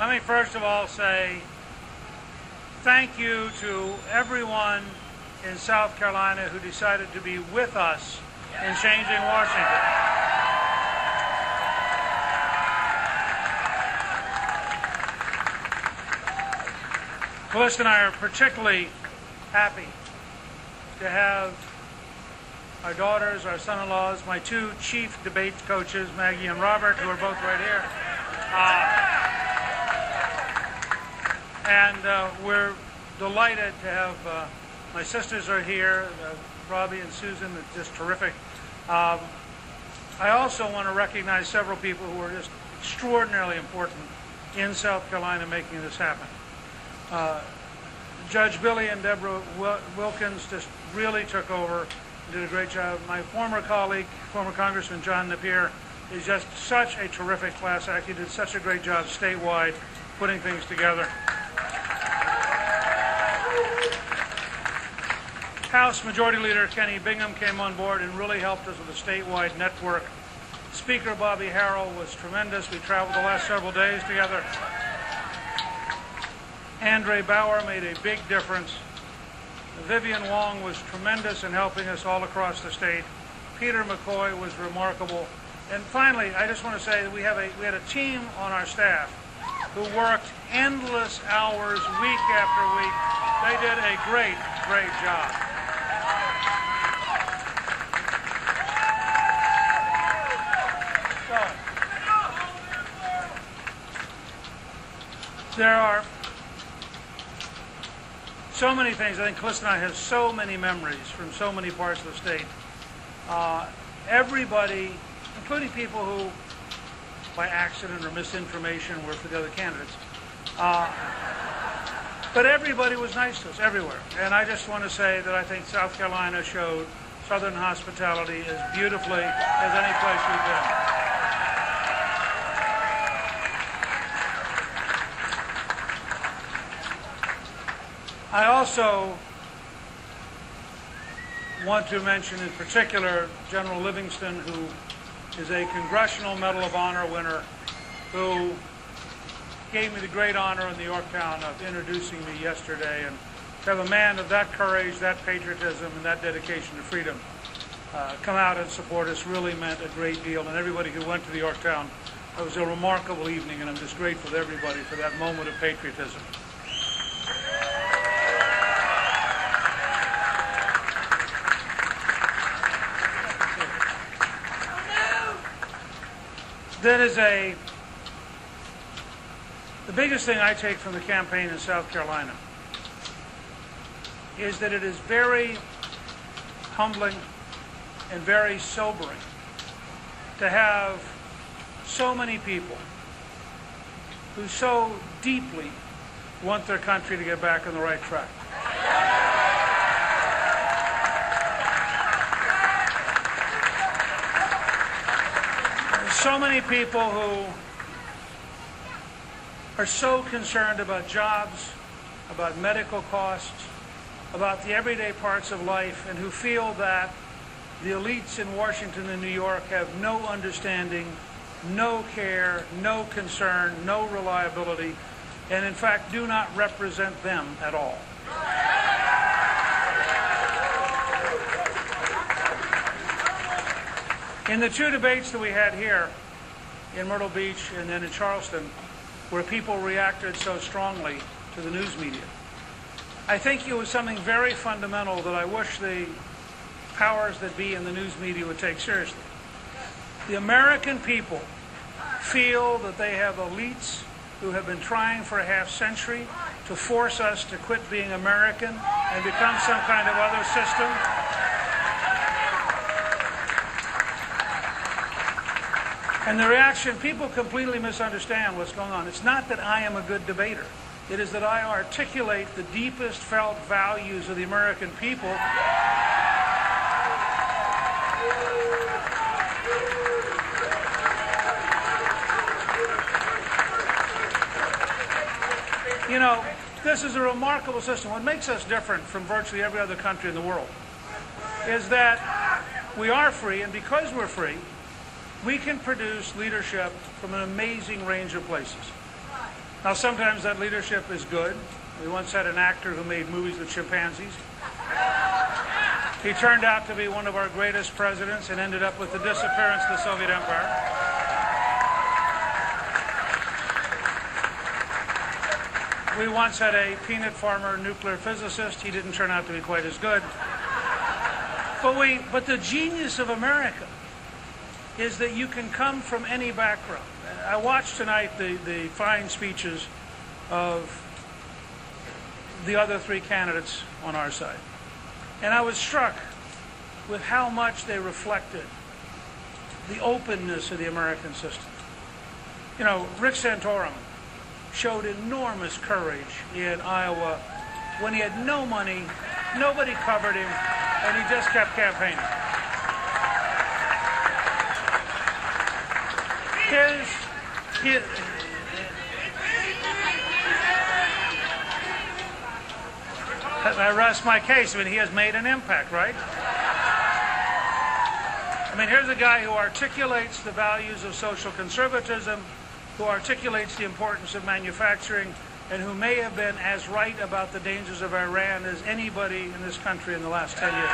Let me first of all say thank you to everyone in South Carolina who decided to be with us in changing Washington. Felicity and I are particularly happy to have our daughters, our son-in-laws, my two chief debate coaches, Maggie and Robert, who are both right here. We're delighted to have my sisters are here, Robbie and Susan, it's just terrific. I also want to recognize several people who are just extraordinarily important in South Carolina making this happen. Judge Billy and Deborah Wilkins just really took over and did a great job. My former colleague, former Congressman John Napier, is just such a terrific class act. He did such a great job statewide putting things together. House Majority Leader Kenny Bingham came on board and really helped us with a statewide network. Speaker Bobby Harrell was tremendous. We traveled the last several days together. Andre Bauer made a big difference. Vivian Wong was tremendous in helping us all across the state. Peter McCoy was remarkable. And finally, I just want to say that we had a team on our staff who worked endless hours week after week. They did a great, great job. There are so many things. I think Felicity and I have so many memories from so many parts of the state. Everybody, including people who, by accident or misinformation, were for the other candidates. But everybody was nice to us, everywhere. And I just want to say that I think South Carolina showed Southern hospitality as beautifully as any place we've been. I also want to mention in particular General Livingston, who is a Congressional Medal of Honor winner, who gave me the great honor in Yorktown of introducing me yesterday. And to have a man of that courage, that patriotism, and that dedication to freedom come out and support us really meant a great deal. And everybody who went to the Yorktown, it was a remarkable evening, and I'm just grateful to everybody for that moment of patriotism. The biggest thing I take from the campaign in South Carolina is that it is very humbling and very sobering to have so many people who so deeply want their country to get back on the right track. So many people who are so concerned about jobs, about medical costs, about the everyday parts of life, and who feel that the elites in Washington and New York have no understanding, no care, no concern, no reliability, and in fact do not represent them at all. In the two debates that we had here in Myrtle Beach and then in Charleston, where people reacted so strongly to the news media, I think it was something very fundamental that I wish the powers that be in the news media would take seriously. The American people feel that they have elites who have been trying for a half-century to force us to quit being American and become some kind of other system. And the reaction, people completely misunderstand what's going on. It's not that I am a good debater. It is that I articulate the deepest felt values of the American people. You know, this is a remarkable system. What makes us different from virtually every other country in the world is that we are free, and because we're free, we can produce leadership from an amazing range of places. Now, sometimes that leadership is good. We once had an actor who made movies with chimpanzees. He turned out to be one of our greatest presidents and ended up with the disappearance of the Soviet Empire. We once had a peanut farmer nuclear physicist. He didn't turn out to be quite as good. But the genius of America is that you can come from any background. I watched tonight the fine speeches of the other three candidates on our side. And I was struck with how much they reflected the openness of the American system. You know, Rick Santorum showed enormous courage in Iowa when he had no money, nobody covered him, and he just kept campaigning. I rest my case. I mean, he has made an impact, right? I mean, here's a guy who articulates the values of social conservatism, who articulates the importance of manufacturing, and who may have been as right about the dangers of Iran as anybody in this country in the last 10 years.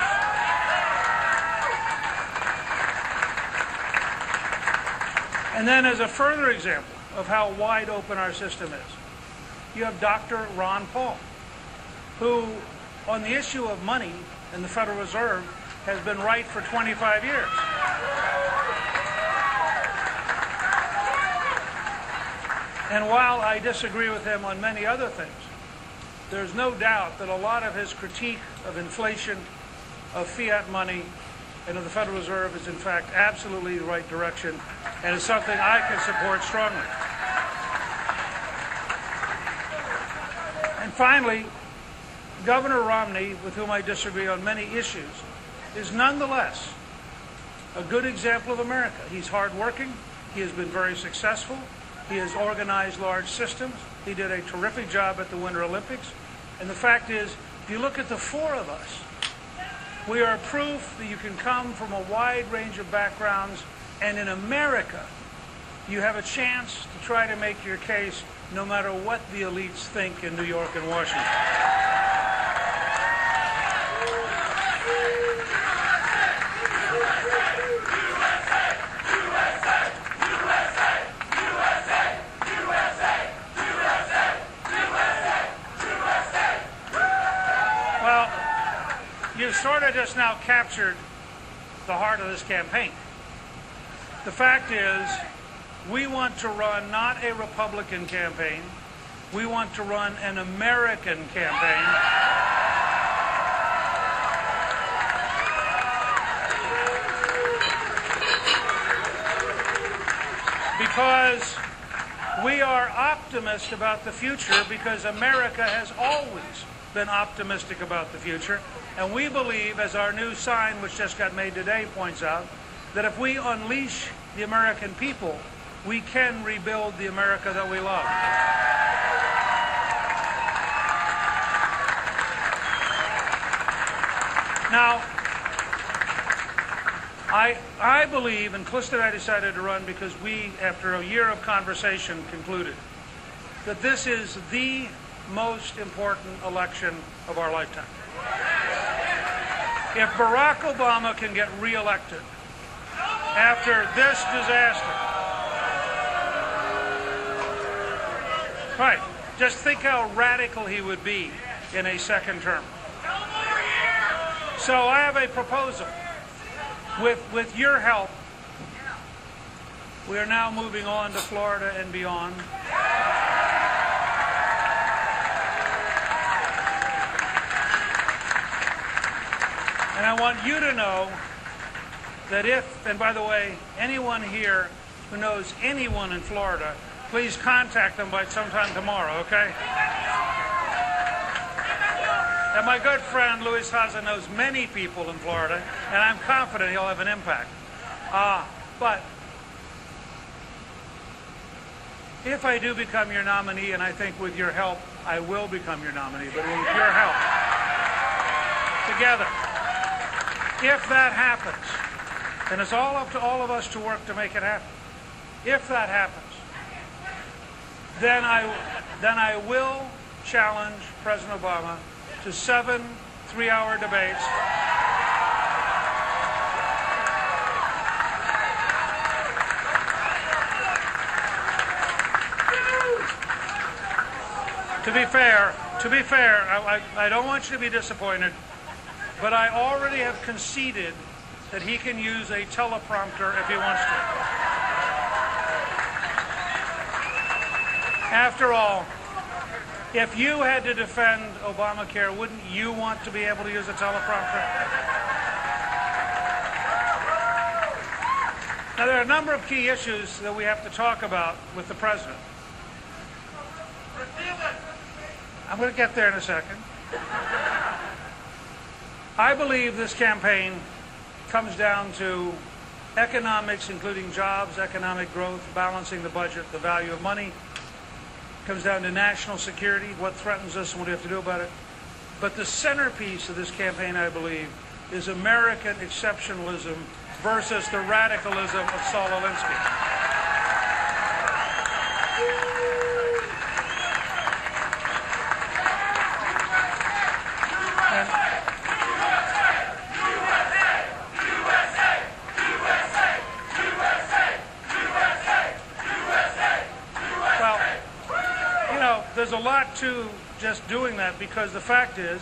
And then as a further example of how wide open our system is, you have Dr. Ron Paul, who, on the issue of money and the Federal Reserve, has been right for 25 years. And while I disagree with him on many other things, there's no doubt that a lot of his critique of inflation, of fiat money, and of the Federal Reserve is in fact absolutely the right direction, and is something I can support strongly. And finally, Governor Romney, with whom I disagree on many issues, is nonetheless a good example of America. He's hardworking. He has been very successful. He has organized large systems. He did a terrific job at the Winter Olympics. And the fact is, if you look at the four of us, we are proof that you can come from a wide range of backgrounds, and in America, you have a chance to try to make your case no matter what the elites think in New York and Washington. You sort of just now captured the heart of this campaign. The fact is, we want to run not a Republican campaign, we want to run an American campaign. Because we are optimists about the future, because America has always been optimistic about the future. And we believe, as our new sign, which just got made today, points out, that if we unleash the American people, we can rebuild the America that we love. Now, I believe, and Calista and I decided to run because we, after a year of conversation, concluded that this is the most important election of our lifetime. If Barack Obama can get reelected after this disaster, right, just think how radical he would be in a second term. So I have a proposal. With your help, we are now moving on to Florida and beyond. And I want you to know that if, and by the way, anyone here who knows anyone in Florida, please contact them by sometime tomorrow, okay? And my good friend Luis Haza knows many people in Florida, and I'm confident he'll have an impact. But if I do become your nominee, and I think with your help, I will become your nominee, but with your help, together, if that happens, and it's all up to all of us to work to make it happen, if that happens, then then I will challenge President Obama to 7 3-hour debates. To be fair, I don't want you to be disappointed, but I already have conceded that he can use a teleprompter if he wants to. After all, if you had to defend Obamacare, wouldn't you want to be able to use a teleprompter? Now, there are a number of key issues that we have to talk about with the president. I'm going to get there in a second. I believe this campaign comes down to economics, including jobs, economic growth, balancing the budget, the value of money. It comes down to national security, what threatens us and what we have to do about it. But the centerpiece of this campaign, I believe, is American exceptionalism versus the radicalism of Saul Alinsky. There's a lot to just doing that, because the fact is,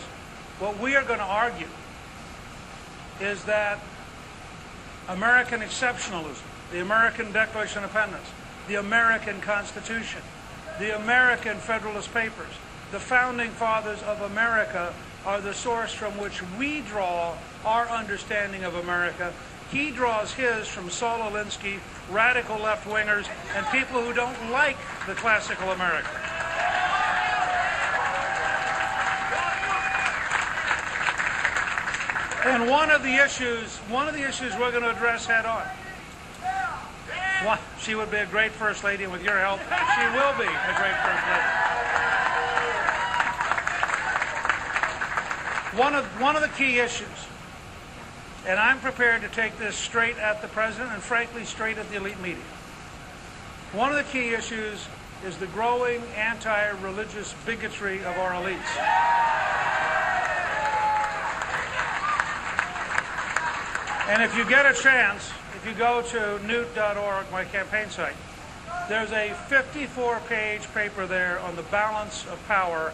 what we are going to argue is that American exceptionalism, the American Declaration of Independence, the American Constitution, the American Federalist Papers, the Founding Fathers of America are the source from which we draw our understanding of America. He draws his from Saul Alinsky, radical left-wingers, and people who don't like the classical America. And one of the issues we're going to address head on. She would be a great First Lady, and with your help, she will be a great First Lady. One of the key issues, and I'm prepared to take this straight at the President and frankly straight at the elite media. One of the key issues is the growing anti-religious bigotry of our elites. And if you get a chance, if you go to newt.org, my campaign site, there's a 54-page paper there on the balance of power,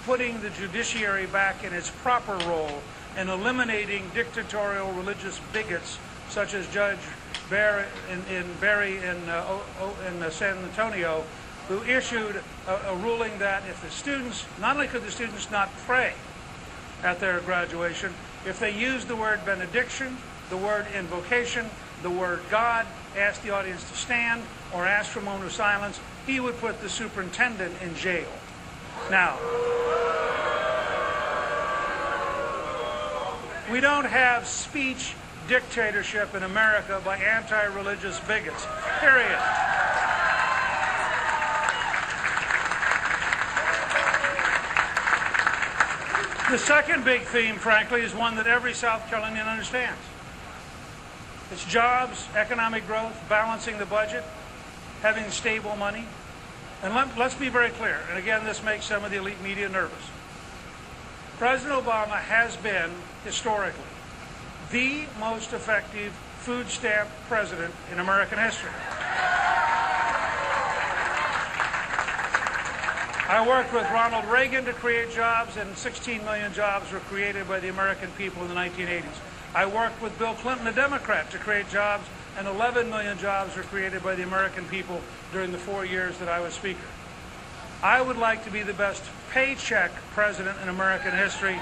putting the judiciary back in its proper role and eliminating dictatorial religious bigots such as Judge Barry in San Antonio, who issued a ruling that if the students, not only could the students not pray at their graduation, if they used the word benediction, the word invocation, the word God, asked the audience to stand, or asked for a moment of silence, he would put the superintendent in jail. Now, we don't have speech dictatorship in America by anti-religious bigots, period. The second big theme, frankly, is one that every South Carolinian understands. It's jobs, economic growth, balancing the budget, having stable money. And let's be very clear, and again, this makes some of the elite media nervous. President Obama has been, historically, the most effective food stamp president in American history. I worked with Ronald Reagan to create jobs, and 16 million jobs were created by the American people in the 1980s. I worked with Bill Clinton, a Democrat, to create jobs, and 11 million jobs were created by the American people during the 4 years that I was Speaker. I would like to be the best paycheck president in American history.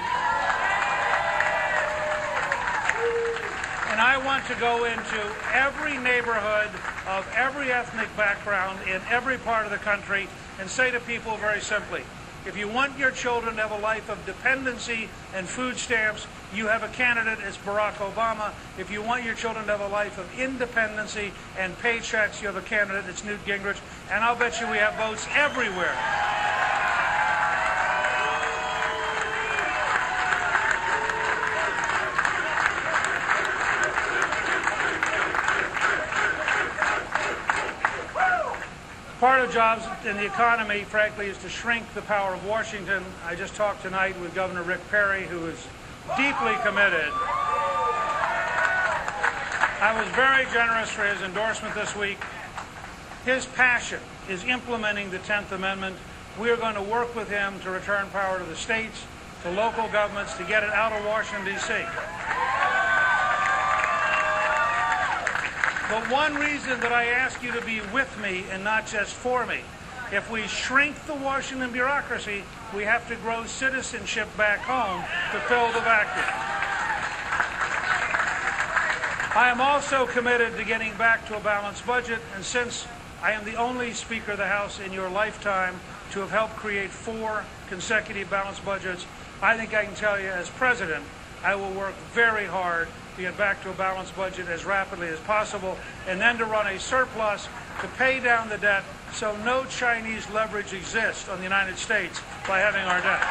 And I want to go into every neighborhood of every ethnic background in every part of the country and say to people very simply, if you want your children to have a life of dependency and food stamps, you have a candidate, it's Barack Obama. If you want your children to have a life of independency and paychecks, you have a candidate, it's Newt Gingrich. And I'll bet you we have votes everywhere. Part of jobs in the economy, frankly, is to shrink the power of Washington. I just talked tonight with Governor Rick Perry, who is deeply committed. I was very generous for his endorsement this week. His passion is implementing the 10th Amendment. We are going to work with him to return power to the states, to local governments, to get it out of Washington, D.C. But one reason that I ask you to be with me and not just for me, if we shrink the Washington bureaucracy, we have to grow citizenship back home to fill the vacuum. I am also committed to getting back to a balanced budget, and since I am the only Speaker of the House in your lifetime to have helped create 4 consecutive balanced budgets, I think I can tell you as President, I will work very hard to get back to a balanced budget as rapidly as possible, and then to run a surplus to pay down the debt so no Chinese leverage exists on the United States by having our debt.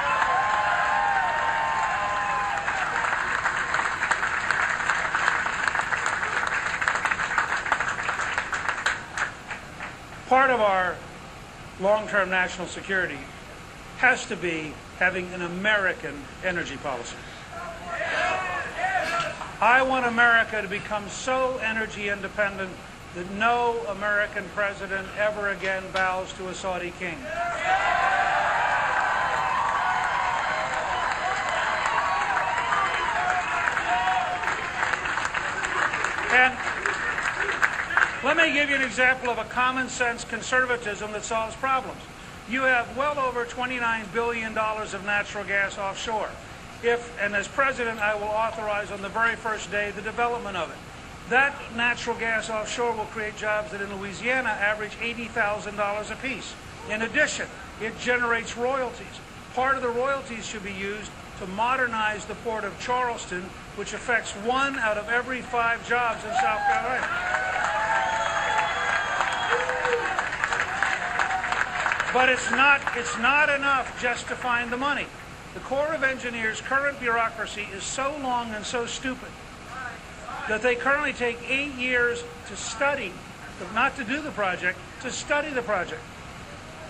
Part of our long-term national security has to be having an American energy policy. I want America to become so energy independent that no American president ever again bows to a Saudi king. And let me give you an example of a common sense conservatism that solves problems. You have well over $29 billion of natural gas offshore. And as president, I will authorize on the very first day the development of it. That natural gas offshore will create jobs that in Louisiana average $80,000 apiece. In addition, it generates royalties. Part of the royalties should be used to modernize the port of Charleston, which affects 1 out of every 5 jobs in South Carolina. But it's not enough just to find the money. The Corps of Engineers' current bureaucracy is so long and so stupid that they currently take 8 years to study, not to do the project, to study the project.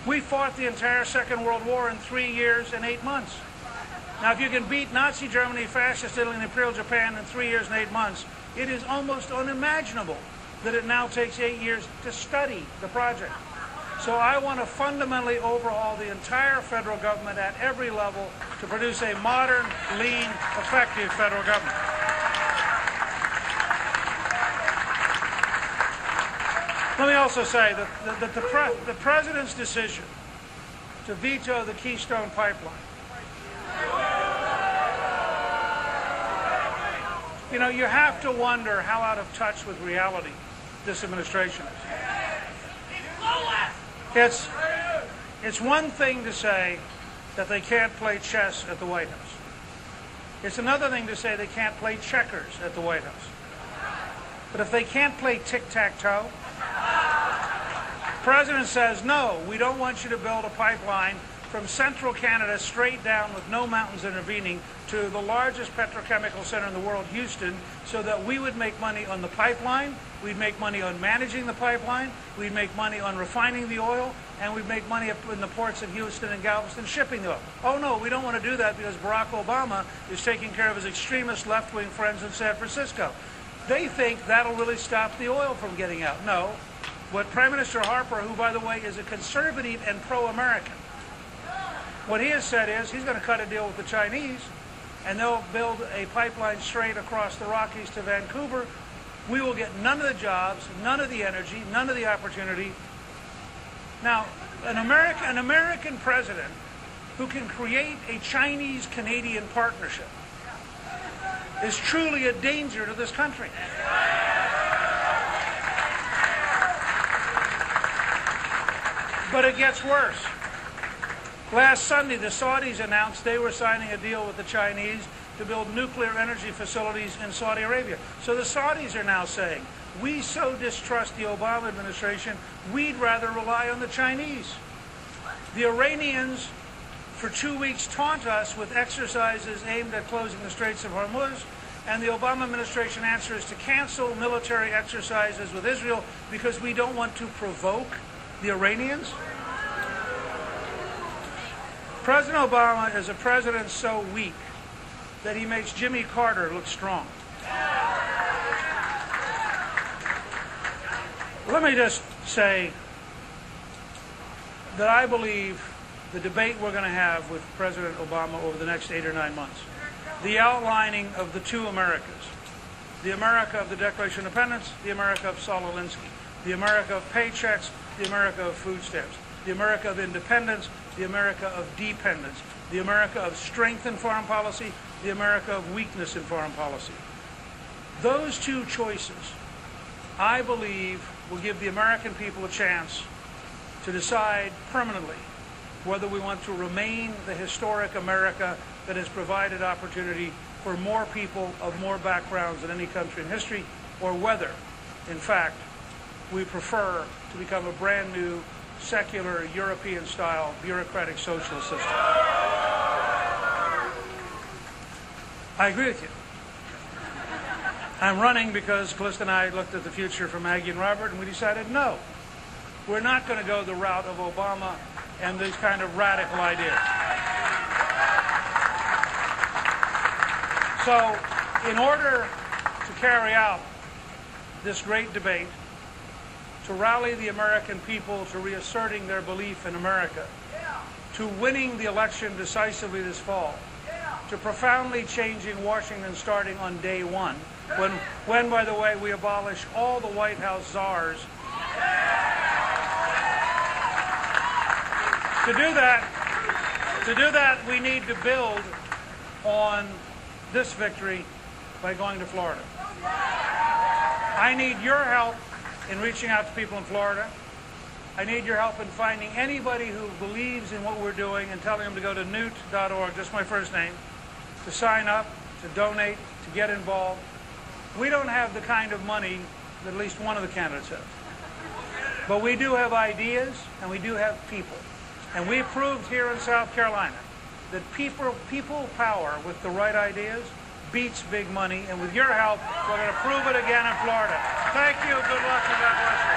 We fought the entire Second World War in 3 years and 8 months. Now, if you can beat Nazi Germany, Fascist Italy, and Imperial Japan in 3 years and 8 months, it is almost unimaginable that it now takes 8 years to study the project. So I want to fundamentally overhaul the entire federal government at every level to produce a modern, lean, effective federal government. Let me also say that the President's decision to veto the Keystone Pipeline, you know, you have to wonder how out of touch with reality this administration is. It's one thing to say that they can't play chess at the White House. It's another thing to say they can't play checkers at the White House. But if they can't play tic-tac-toe, the President says, no, we don't want you to build a pipeline from central Canada straight down with no mountains intervening to the largest petrochemical center in the world, Houston, so that we would make money on the pipeline, we'd make money on managing the pipeline, we'd make money on refining the oil, and we'd make money up in the ports of Houston and Galveston shipping the oil. Oh no, we don't want to do that because Barack Obama is taking care of his extremist left-wing friends in San Francisco. They think that'll really stop the oil from getting out. No. What Prime Minister Harper, who by the way is a conservative and pro-American, what he has said is he's going to cut a deal with the Chinese and they'll build a pipeline straight across the Rockies to Vancouver. We will get none of the jobs, none of the energy, none of the opportunity. Now, an American president who can create a Chinese-Canadian partnership is truly a danger to this country. But it gets worse. Last Sunday, the Saudis announced they were signing a deal with the Chinese to build nuclear energy facilities in Saudi Arabia. So the Saudis are now saying, we so distrust the Obama administration, we'd rather rely on the Chinese. The Iranians, for 2 weeks, taunt us with exercises aimed at closing the Straits of Hormuz, and the Obama administration answer is to cancel military exercises with Israel because we don't want to provoke The Iranians? President Obama is a president so weak that he makes Jimmy Carter look strong. Let me just say that I believe the debate we're going to have with President Obama over the next 8 or 9 months, the outlining of the two Americas, the America of the Declaration of Independence, the America of Saul Alinsky, the America of paychecks, the America of food stamps, the America of independence, the America of dependence, the America of strength in foreign policy, the America of weakness in foreign policy. Those two choices, I believe, will give the American people a chance to decide permanently whether we want to remain the historic America that has provided opportunity for more people of more backgrounds than any country in history, or whether, in fact, we prefer to become a brand new, secular, European-style, bureaucratic socialist system. I agree with you. I'm running because Calista and I looked at the future for Maggie and Robert, and we decided, no, we're not going to go the route of Obama and these kind of radical ideas. So, in order to carry out this great debate, to rally the American people to reasserting their belief in America, to winning the election decisively this fall, to profoundly changing Washington starting on day one, when, by the way, we abolish all the White House czars. To do that, we need to build on this victory by going to Florida. I need your help in reaching out to people in Florida. I need your help in finding anybody who believes in what we're doing and telling them to go to newt.org, just my first name, to sign up, to donate, to get involved. We don't have the kind of money that at least one of the candidates has. But we do have ideas, and we do have people. And we proved here in South Carolina that people power with the right ideas beats big money. And with your help, we're going to prove it again in Florida. Thank you. Good luck, and God bless you.